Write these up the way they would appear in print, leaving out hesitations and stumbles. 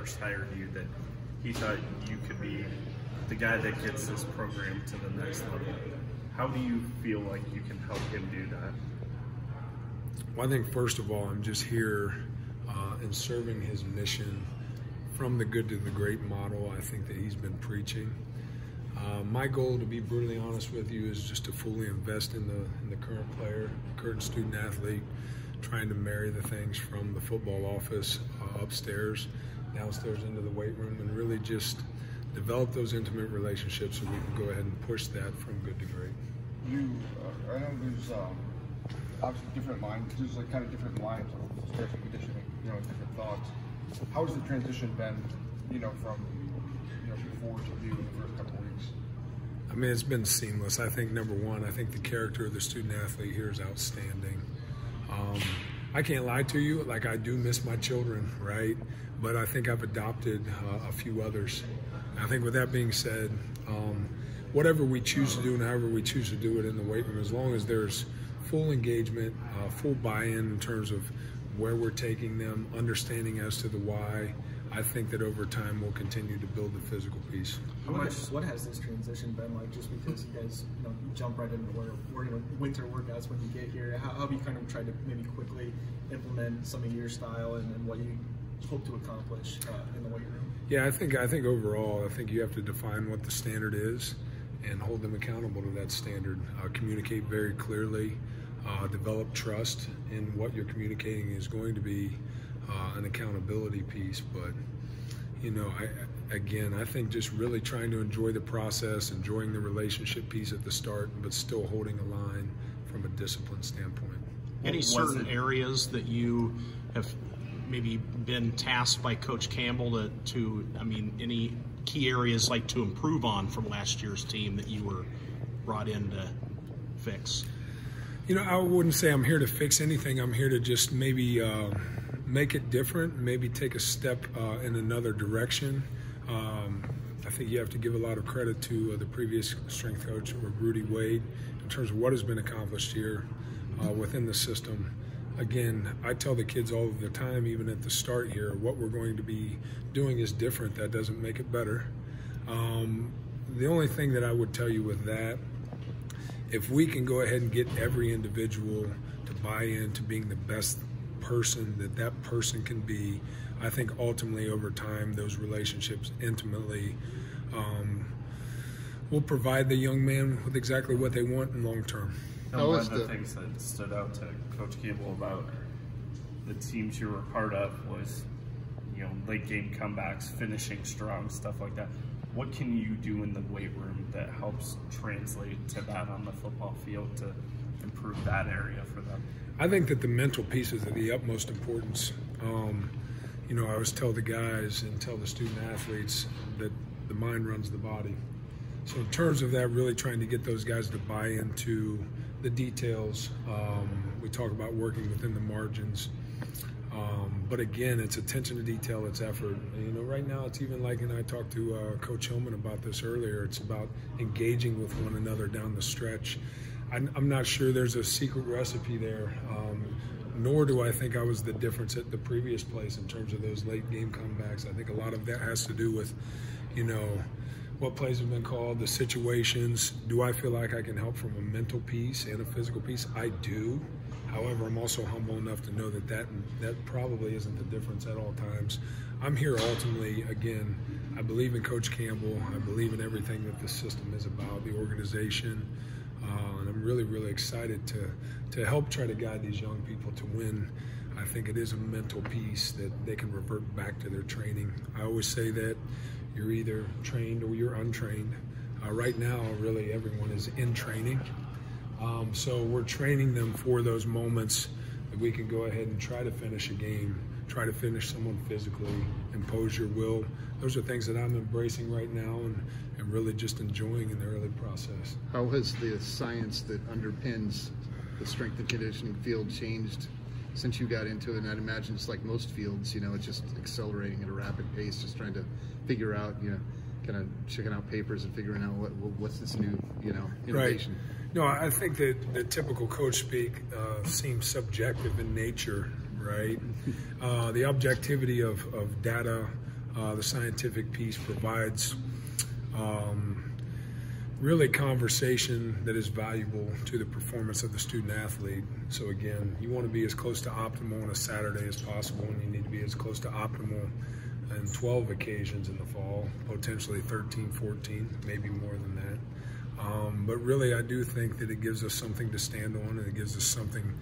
first hired you that he thought you could be the guy that gets this program to the next level. How do you feel like you can help him do that? Well, I think first of all, I'm just here in serving his mission from the good to the great model I think that he's been preaching. My goal, to be brutally honest with you, is just to fully invest in the current player, current student athlete, trying to marry the things from the football office upstairs, downstairs into the weight room, and really just develop those intimate relationships so we can go ahead and push that from good to great. I know there's obviously different minds. There's like kind of different lines of strength and conditioning, different thoughts. How has the transition been, from before to you in the first couple of weeks? I mean, it's been seamless. I think number one, I think the character of the student athlete here is outstanding. I can't lie to you, like I do miss my children, right? But I think I've adopted a few others. I think with that being said, whatever we choose to do and however we choose to do it in the weight room, as long as there's full engagement, full buy-in in terms of where we're taking them, understanding as to the why, I think that over time we'll continue to build the physical piece. What has this transition been like? Just because you guys jump right into winter workouts when you get here, how have you kind of tried to maybe quickly implement some of your style and what you hope to accomplish in the weight room? Yeah, I think overall, I think you have to define what the standard is and hold them accountable to that standard. Communicate very clearly, develop trust in what you're communicating is going to be an accountability piece. But, I think just really trying to enjoy the process, enjoying the relationship piece at the start, but still holding a line from a discipline standpoint. Any certain areas that you have maybe been tasked by Coach Campbell any key areas like to improve on from last year's team that you were brought in to fix? I wouldn't say I'm here to fix anything. I'm here to just maybe make it different, maybe take a step in another direction. I think you have to give a lot of credit to the previous strength coach, Rudy Wade, in terms of what has been accomplished here within the system. Again, I tell the kids all of the time, even at the start here, what we're going to be doing is different. That doesn't make it better. The only thing that I would tell you with that, if we can go ahead and get every individual to buy into being the best person that person can be, I think ultimately over time those relationships intimately will provide the young man with exactly what they want in long term. And one of the things that stood out to Coach Campbell about the teams you were part of was, late game comebacks, finishing strong, stuff like that. What can you do in the weight room that helps translate to that on the football field to improve that area for them? I think that the mental piece is of the utmost importance. I always tell the guys and tell the student athletes that the mind runs the body. So in terms of that, really trying to get those guys to buy into the details. We talk about working within the margins. But again, it's attention to detail, it's effort. Right now it's even like, and I talked to Coach Hillman about this earlier, it's about engaging with one another down the stretch. I'm not sure there's a secret recipe there, nor do I think I was the difference at the previous place in terms of those late game comebacks. I think a lot of that has to do with, what plays have been called, the situations. Do I feel like I can help from a mental piece and a physical piece? I do. However, I'm also humble enough to know that probably isn't the difference at all times. I'm here ultimately, again, I believe in Coach Campbell. I believe in everything that the system is about, the organization. And I'm really, really excited to help try to guide these young people to win. I think it is a mental piece that they can revert back to their training. I always say that you're either trained or you're untrained. Right now, really, everyone is in training. So we're training them for those moments that we can go ahead and try to finish a game, try to finish someone physically, impose your will. Those are things that I'm embracing right now and really just enjoying in the early process. How has the science that underpins the strength and conditioning field changed since you got into it? And I'd imagine it's like most fields, it's just accelerating at a rapid pace, just trying to figure out, kind of checking out papers and figuring out what's this new, innovation. Right. No, I think that the typical coach speak seems subjective in nature, right? The objectivity of data, The scientific piece provides really conversation that is valuable to the performance of the student athlete. So again, you want to be as close to optimal on a Saturday as possible, and you need to be as close to optimal on 12 occasions in the fall, potentially 13, 14, maybe more than that. But really, I do think that it gives us something to stand on, and it gives us something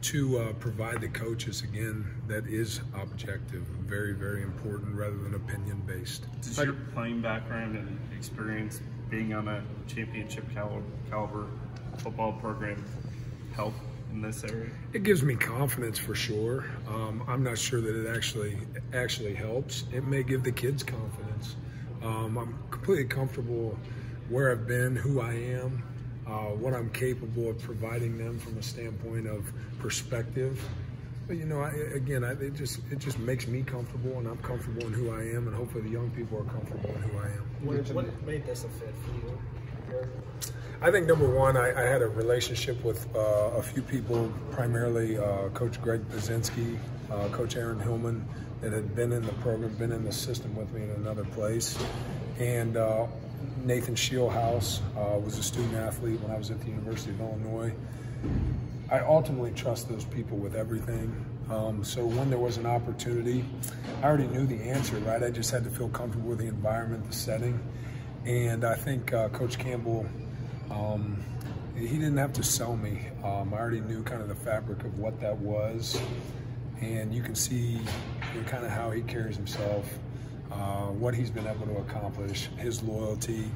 to provide the coaches, again, that is objective, very, very important, rather than opinion-based. Does your playing background and experience being on a championship caliber football program help in this area? It gives me confidence for sure. I'm not sure that it actually helps. It may give the kids confidence. I'm completely comfortable where I've been, who I am, what I'm capable of providing them from a standpoint of perspective. But you know, it just makes me comfortable, and I'm comfortable in who I am, and hopefully the young people are comfortable in who I am. What made this a fit for you? I think number one, I had a relationship with a few people, primarily Coach Greg Pazinski, Coach Aaron Hillman, that had been in the program, been in the system with me in another place, and Nathan Shieldhouse was a student athlete when I was at the University of Illinois. I ultimately trust those people with everything. So when there was an opportunity, I already knew the answer, right? I just had to feel comfortable with the environment, the setting. And I think Coach Campbell, he didn't have to sell me. I already knew kind of the fabric of what that was. And you can see kind of how he carries himself, what he's been able to accomplish, his loyalty,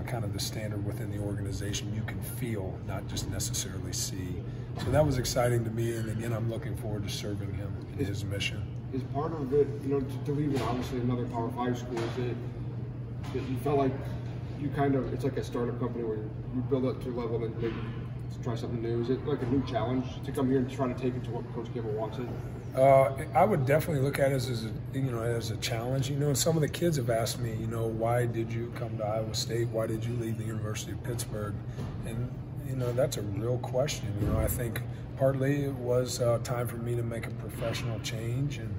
kind of the standard within the organization you can feel, not just necessarily see. So that was exciting to me, and again, I'm looking forward to serving him in his mission. Is part of it, to leave it obviously another Power 5 school, is it that you felt like you kind of, it's like a startup company where you build up to a level and maybe try something new? Is it like a new challenge to come here and try to take it to what Coach Campbell wants it? I would definitely look at it as a challenge. Some of the kids have asked me, why did you come to Iowa State? Why did you leave the University of Pittsburgh? And that's a real question. I think partly it was time for me to make a professional change, and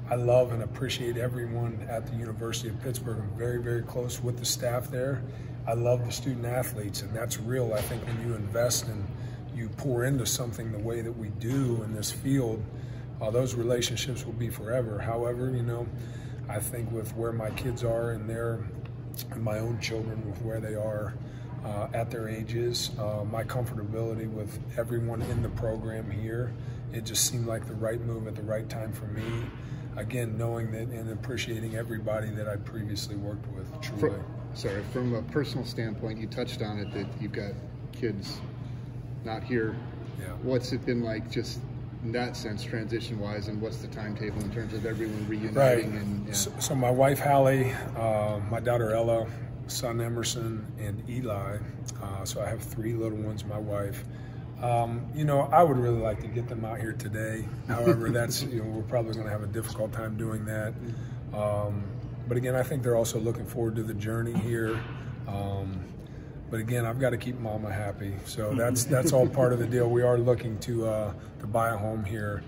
I love and appreciate everyone at the University of Pittsburgh. I'm very, very close with the staff there. I love the student athletes, and that's real. I think when you invest and you pour into something the way that we do in this field, those relationships will be forever. However, I think with where my kids are and my own children, with where they are at their ages, my comfortability with everyone in the program here, it just seemed like the right move at the right time for me. Again, knowing that and appreciating everybody that I previously worked with, truly. From a personal standpoint, you touched on it that you've got kids not here. Yeah. What's it been like just in that sense, transition-wise, and what's the timetable in terms of everyone reuniting? Right. And, yeah. So my wife, Hallie, my daughter, Ella, son, Emerson, and Eli. So I have 3 little ones, my wife. I would really like to get them out here today. However, that's, we're probably going to have a difficult time doing that. But again, I think they're also looking forward to the journey here. But again, I've got to keep Mama happy, so that's all part of the deal. We are looking to buy a home here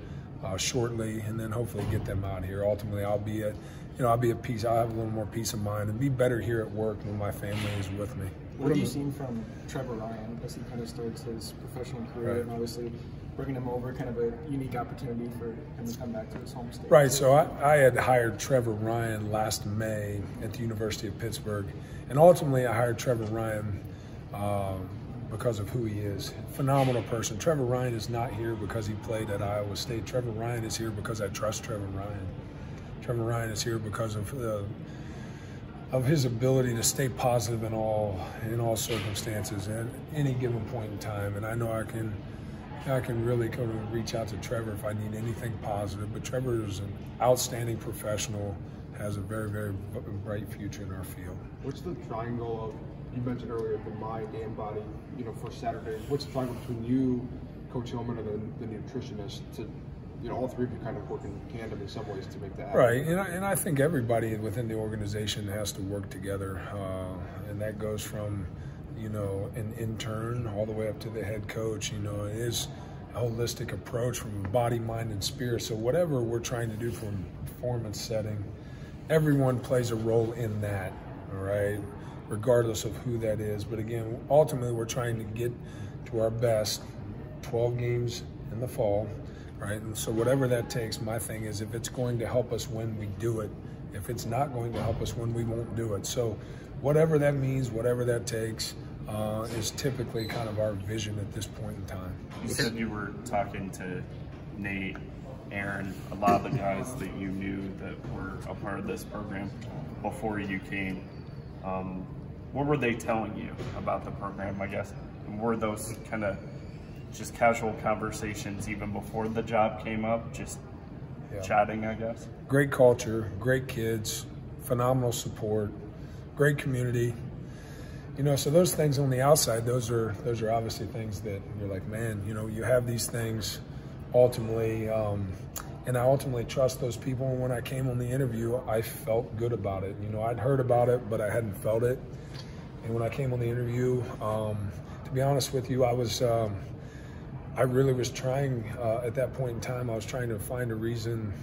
shortly, and then hopefully get them out here. Ultimately, I'll be at peace. I'll have a little more peace of mind and be better here at work when my family is with me. What have you seen from Trevor Ryan as he kind of starts his professional career, Right. and obviously bringing him over, kind of a unique opportunity for him to come back to his home state? Right, so I had hired Trevor Ryan last May at the University of Pittsburgh, and ultimately I hired Trevor Ryan because of who he is. Phenomenal person. Trevor Ryan is not here because he played at Iowa State. Trevor Ryan is here because I trust Trevor Ryan. Trevor Ryan is here because of his ability to stay positive in all circumstances at any given point in time, and I know I can really kind of reach out to Trevor if I need anything positive. But Trevor is an outstanding professional, has a very, very bright future in our field. What's the triangle of, you mentioned earlier, the mind and body, for Saturday? What's the triangle between you, Coach Hillman, and then the nutritionist to, all 3 of you kind of work in tandem in some ways to make that happen? Right, and I think everybody within the organization has to work together, and that goes from, an intern all the way up to the head coach. It is a holistic approach from body, mind, and spirit. So whatever we're trying to do from a performance setting, everyone plays a role in that, all right, regardless of who that is. But again, ultimately, we're trying to get to our best 12 games in the fall, right? And so whatever that takes, my thing is if it's going to help us win, we do it. If it's not going to help us win, we won't do it. So whatever that means, whatever that takes, is typically kind of our vision at this point in time. You said you were talking to Nate, Aaron, a lot of the guys that you knew that were a part of this program before you came. What were they telling you about the program, I guess? And were those kind of just casual conversations even before the job came up, just chatting, I guess? Great culture, great kids, phenomenal support, great community. You know, so those things on the outside, those are obviously things that you're like, man, you know, you have these things ultimately, and I ultimately trust those people. And when I came on the interview, I felt good about it. You know, I'd heard about it, but I hadn't felt it. And when I came on the interview, to be honest with you, I really was trying, at that point in time, I was trying to find a reason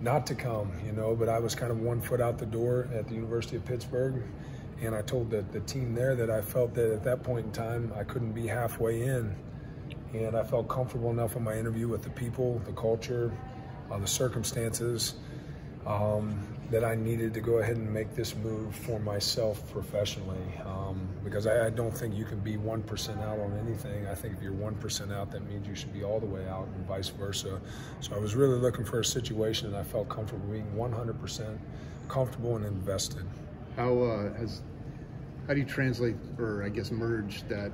not to come, you know, but I was kind of 1 foot out the door at the University of Pittsburgh. And I told the team there that I felt that at that point in time, I couldn't be halfway in. And I felt comfortable enough in my interview with the people, the culture, the circumstances, that I needed to go ahead and make this move for myself professionally. Because I don't think you can be 1% out on anything. I think if you're 1% out, that means you should be all the way out and vice versa. So I was really looking for a situation and I felt comfortable being 100% comfortable and invested. How do you translate, or I guess merge that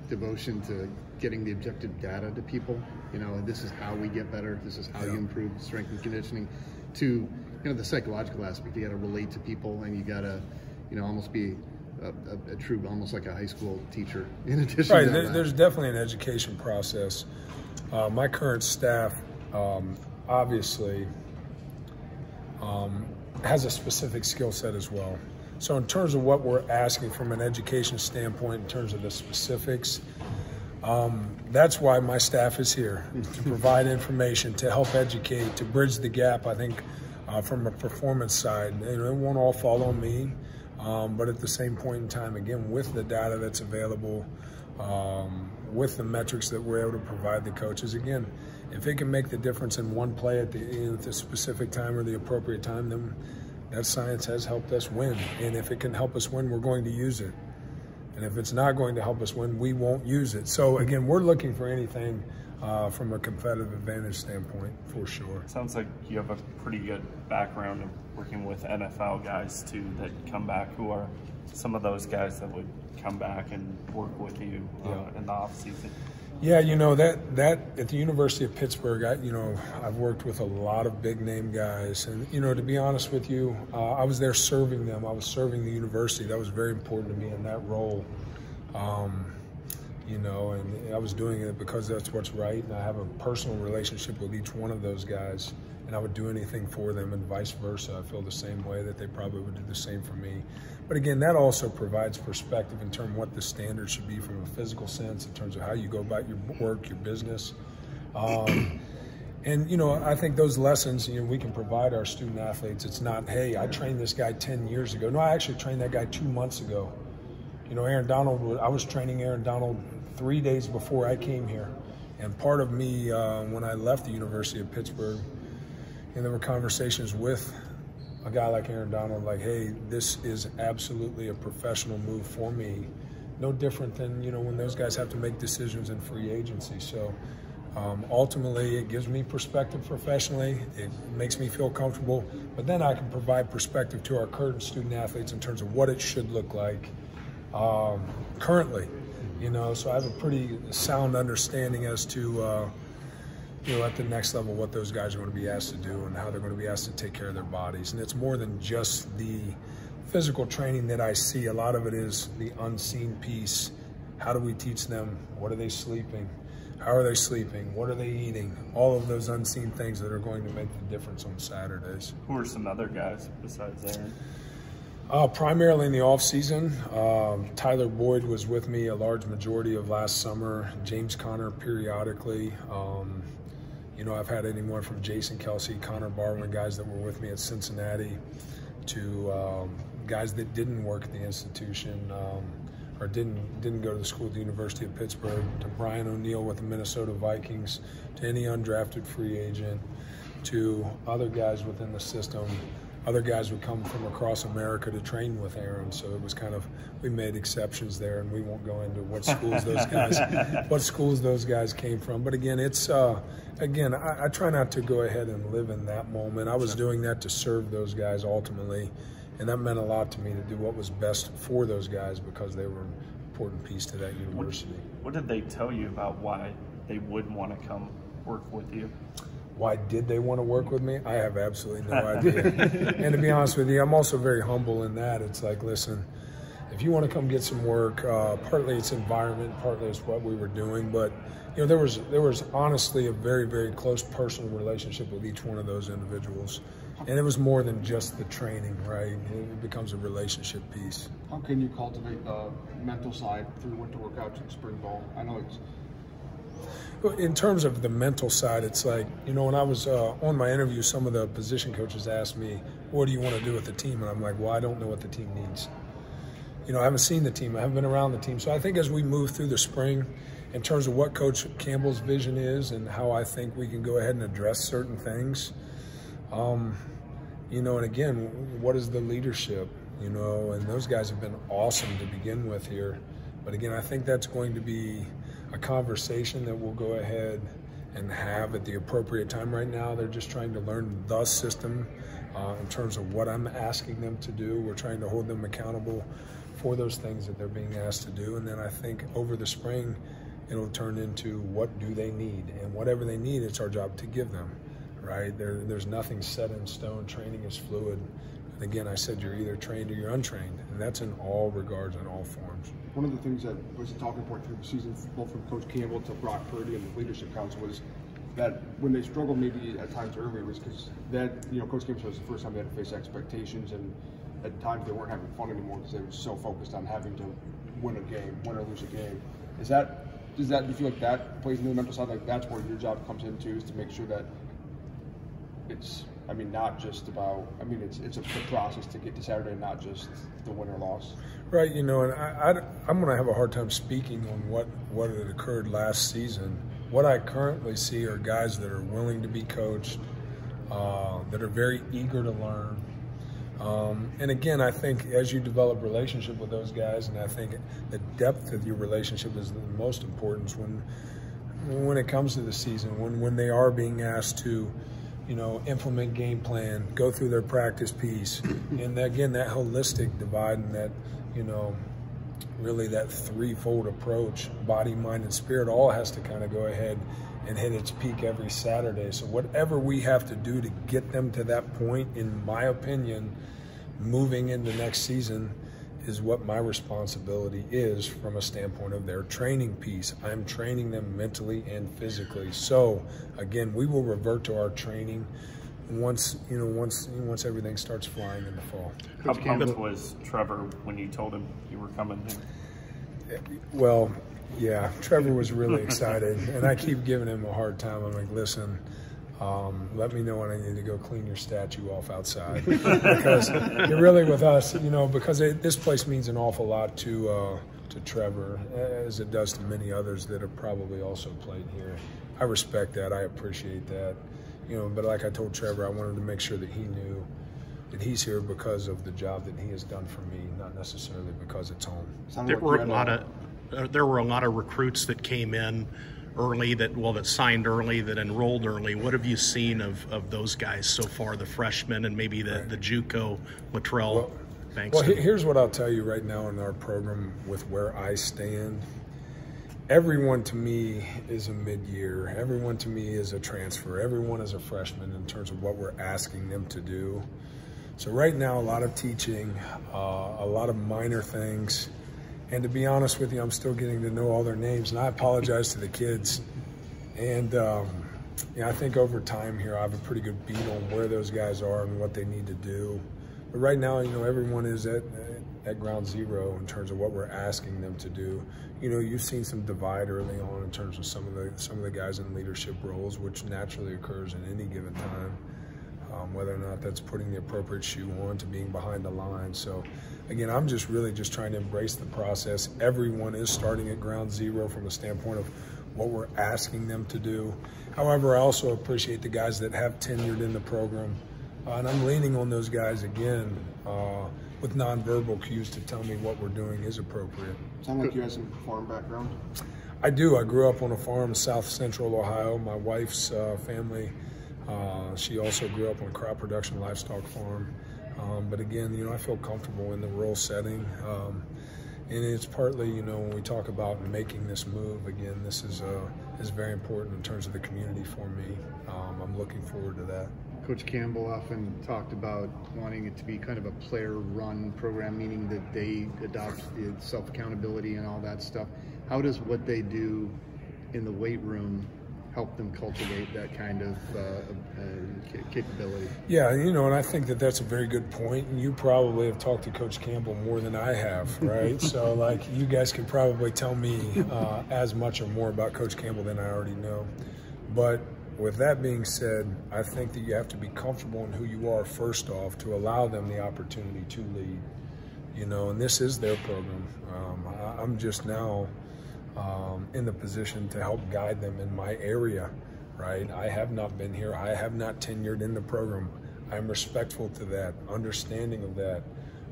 devotion to getting the objective data to people? You know, this is how we get better. This is how you improve strength and conditioning. To, you know, the psychological aspect, you got to relate to people, and you got to, you know, almost be a true, almost like a high school techer. In addition, right? There's definitely an education process. My current staff, obviously, has a specific skill set as well. So in terms of what we're asking from an education standpoint, in terms of the specifics, that's why my staff is here, to provide information, to help educate, to bridge the gap, I think, from a performance side. You know, it won't all fall on me, but at the same point in time, again, with the data that's available, with the metrics that we're able to provide the coaches, again, if it can make the difference in one play at the specific time or the appropriate time, then that science has helped us win. And if it can help us win, we're going to use it. And if it's not going to help us win, we won't use it. So again, we're looking for anything from a competitive advantage standpoint, for sure. Sounds like you have a pretty good background of working with NFL guys too that come back. Who are some of those guys that would come back and work with you in the off season? Yeah, you know, that at the University of Pittsburgh, I've worked with a lot of big name guys, and you know, to be honest with you, I was there serving them. I was serving the university. That was very important to me in that role. You know, and I was doing it because that's what's right, and I have a personal relationship with each one of those guys, and I would do anything for them, and vice versa. I feel the same way that they probably would do the same for me. But again, that also provides perspective in terms of what the standards should be from a physical sense, in terms of how you go about your work, your business. And, you know, I think those lessons, you know, we can provide our student athletes. It's not, hey, I trained this guy 10 years ago. No, I actually trained that guy 2 months ago. You know, Aaron Donald, I was training Aaron Donald 3 days before I came here. And part of me, when I left the University of Pittsburgh, and there were conversations with a guy like Aaron Donald, like, hey, this is absolutely a professional move for me. No different than, you know, when those guys have to make decisions in free agency. So ultimately, it gives me perspective professionally. It makes me feel comfortable. But then I can provide perspective to our current student athletes in terms of what it should look like currently. You know, so I have a pretty sound understanding as to, you know, at the next level, what those guys are going to be asked to do and how they're going to be asked to take care of their bodies. And it's more than just the physical training that I see. A lot of it is the unseen piece. How do we teach them? What are they sleeping? How are they sleeping? What are they eating? All of those unseen things that are going to make the difference on Saturdays. Who are some other guys besides Aaron? Primarily in the off season, Tyler Boyd was with me a large majority of last summer. James Conner periodically. You know, I've had anyone from Jason Kelsey, Connor Barwin, guys that were with me at Cincinnati, to guys that didn't work at the institution or didn't go to the school at the University of Pittsburgh, to Brian O'Neill with the Minnesota Vikings, to any undrafted free agent, to other guys within the system. Other guys would come from across America to train with Aaron, so it was kind of, we made exceptions there, and we won't go into what schools those guys came from. But again, it's again, I try not to go ahead and live in that moment. I was doing that to serve those guys ultimately, and that meant a lot to me to do what was best for those guys because they were an important piece to that university. What did they tell you about why they would want to come work with you? Why did they want to work with me? I have absolutely no idea. And to be honest with you, I'm also very humble in that. It's like, listen, if you want to come get some work, partly it's environment, partly it's what we were doing. But you know, there was honestly a very, very close personal relationship with each one of those individuals. And it was more than just the training, right? It becomes a relationship piece. How can you cultivate the mental side through winter workouts and spring ball? I know it's... In terms of the mental side, it's like, you know, when I was on my interview, some of the position coaches asked me, what do you want to do with the team? And I'm like, well, I don't know what the team needs. You know, I haven't seen the team. I haven't been around the team. So I think as we move through the spring, in terms of what Coach Campbell's vision is and how I think we can go ahead and address certain things, you know, and again, what is the leadership? You know, and those guys have been awesome to begin with here. But again, I think that's going to be a conversation that we'll go ahead and have at the appropriate time. Right now, they're just trying to learn the system in terms of what I'm asking them to do. We're trying to hold them accountable for those things that they're being asked to do. And then I think over the spring, it'll turn into what do they need? And whatever they need, it's our job to give them, right? There's nothing set in stone. Training is fluid. And again, I said you're either trained or you're untrained, and that's in all regards and all forms. One of the things that was a talking point through the season, both from Coach Campbell to Brock Purdy and the Leadership Council, was that when they struggled maybe at times earlier was because that, you know, Coach Campbell said it was the first time they had to face expectations, and at times they weren't having fun anymore because they were so focused on having to win or lose a game. Do you feel like that plays into the mental side? Like that's where your job comes into, is to make sure that it's, I mean, not just about, I mean, it's a process to get to Saturday, not just the win or loss. Right, you know, and I'm going to have a hard time speaking on what had occurred last season. What I currently see are guys that are willing to be coached, that are very eager to learn. And again, I think as you develop relationship with those guys, and I think the depth of your relationship is the most important when it comes to the season, when they are being asked to, you know, implement game plan, go through their practice piece, and again, that holistic divide and that, you know, really that threefold approach, body, mind, and spirit, all has to kind of go ahead and hit its peak every Saturday. So whatever we have to do to get them to that point, in my opinion, moving into next season is what my responsibility is from a standpoint of their training piece. I'm training them mentally and physically. So again, we will revert to our training once everything starts flying in the fall. How pumped was Trevor when you told him you were coming? Well, yeah, Trevor was really excited, and I keep giving him a hard time. I'm like, listen, let me know when I need to go clean your statue off outside. Because you're really with us, you know, because this place means an awful lot to Trevor, as it does to many others that have probably also played here. I respect that. I appreciate that. You know, but like I told Trevor, I wanted to make sure that he knew that he's here because of the job that he has done for me, not necessarily because it's home. There were a lot of recruits that came in early, that signed early, that enrolled early. What have you seen of those guys so far, the freshmen and maybe the JUCO Latrell? Well, here's what I'll tell you right now in our program with where I stand. Everyone to me is a mid-year. Everyone to me is a transfer. Everyone is a freshman in terms of what we're asking them to do. So right now, a lot of teaching, a lot of minor things. And to be honest with you, I'm still getting to know all their names, and I apologize to the kids. And I think over time here, I have a pretty good beat on where those guys are and what they need to do But right now, you know, everyone is at ground zero in terms of what we're asking them to do. You know, you've seen some divide early on in terms of some of the guys in leadership roles, which naturally occurs in any given time. Whether or not that's putting the appropriate shoe on to being behind the line. So again, I'm just really just trying to embrace the process. Everyone is starting at ground zero from a standpoint of what we're asking them to do. However, I also appreciate the guys that have tenured in the program. And I'm leaning on those guys again with nonverbal cues to tell me what we're doing is appropriate. Sound like you have some farm background? I do. I grew up on a farm in South Central Ohio. My wife's family, she also grew up on a crop production livestock farm. But again, you know, I feel comfortable in the rural setting. And it's partly, you know, when we talk about making this move, again, this is very important in terms of the community for me. I'm looking forward to that. Coach Campbell often talked about wanting it to be kind of a player-run program, meaning that they adopt the self-accountability and all that stuff. How does what they do in the weight room help them cultivate that kind of capability? Yeah, you know, and I think that that's a very good point. And you probably have talked to Coach Campbell more than I have, right? So, like, you guys could probably tell me as much or more about Coach Campbell than I already know. But with that being said, I think that you have to be comfortable in who you are first off to allow them the opportunity to lead. You know, and this is their program. I'm just now in the position to help guide them in my area, right? I have not been here. I have not tenured in the program. I'm respectful to that, understanding of that.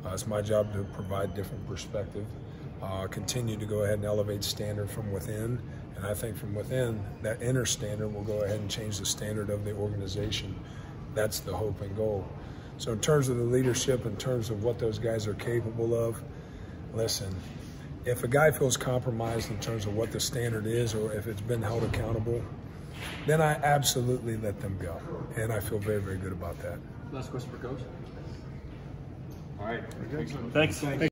It's my job to provide different perspective, continue to go ahead and elevate standard from within. And I think from within, that inner standard will go ahead and change the standard of the organization. That's the hope and goal. So in terms of the leadership, in terms of what those guys are capable of, listen, if a guy feels compromised in terms of what the standard is or if it's been held accountable, then I absolutely let them go. And I feel very, very good about that. Last question for Coach. All right. Thanks.